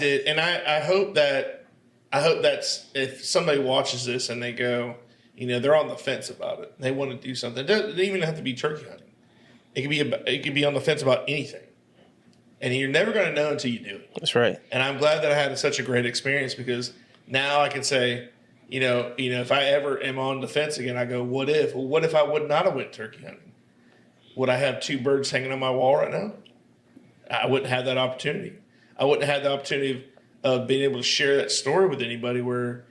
did, and I hope that's if somebody watches this and they go, they're on the fence about it. They want to do something. It doesn't even have to be turkey hunting. It could be on the fence about anything, and you're never going to know until you do it. That's right. And I'm glad that I had such a great experience because now I can say, if I ever am on the fence again, I go, what if? Well, what if I would not have went turkey hunting? Would I have 2 birds hanging on my wall right now? I wouldn't have that opportunity. I wouldn't have the opportunity of being able to share that story with anybody where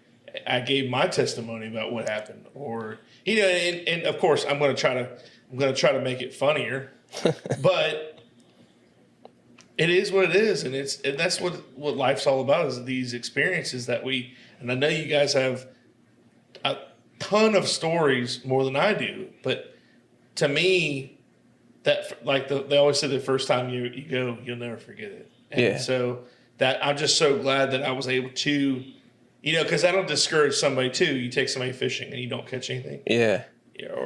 I gave my testimony about what happened, or and of course I'm going to try to make it funnier, but it is what it is, and that's what life's all about is these experiences that we. And I know you guys have a ton of stories more than I do, but to me, that they always say the first time you go, you'll never forget it. And so that I'm just so glad that I was able to, because that'll discourage somebody too. You take somebody fishing and you don't catch anything. Yeah.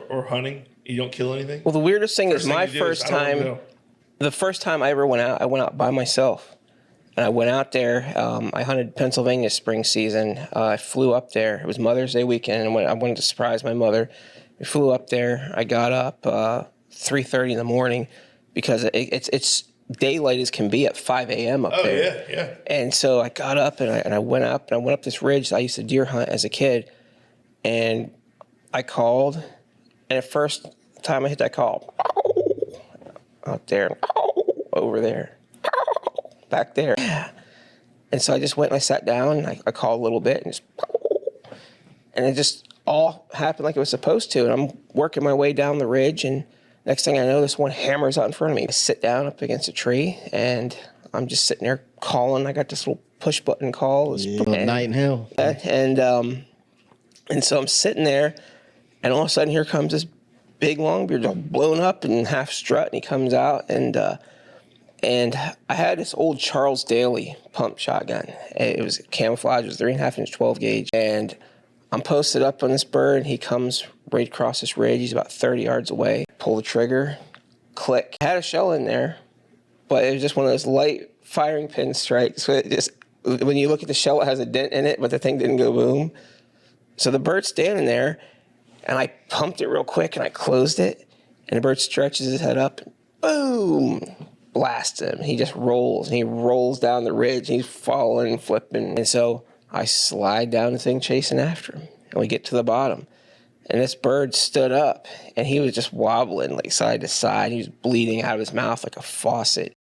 Or hunting, you don't kill anything. Well, the weirdest thing is my first time. The first time I ever went out by myself. And I went out there. I hunted Pennsylvania spring season. I flew up there. It was Mother's Day weekend, and I wanted to surprise my mother. We flew up there. I got up 3:30 in the morning because it's daylight as can be at 5 a.m. up there. Yeah. And so I got up and I went up this ridge that I used to deer hunt as a kid, and I called. And the first time I hit that call, out there, over there, back there. And so I just went and I sat down and I called a little bit and it just all happened like it was supposed to. And I'm working my way down the ridge, and next thing I know, this one hammers out in front of me. I sit down up against a tree and I'm just sitting there calling. I got this little push button call. Night in hell. And so I'm sitting there, and all of a sudden here comes this big longbeard all blown up and half strut, and he comes out, and I had this old Charles Daly pump shotgun. It was camouflage, it was 3.5-inch 12 gauge, and I'm posted up on this bird, and he comes right across this ridge. He's about 30 yards away. Pull the trigger, click. I had a shell in there, but it was just one of those light firing pin strikes. So it just, when you look at the shell, it has a dent in it, but the thing didn't go boom. So the bird's standing there, and I pumped it real quick, and I closed it, and the bird stretches his head up, and boom, blast him. He just rolls, and he rolls down the ridge, and he's falling and flipping. And so I slide down the thing chasing after him, and we get to the bottom. And this bird stood up, and he was just wobbling like side to side. He was bleeding out of his mouth like a faucet.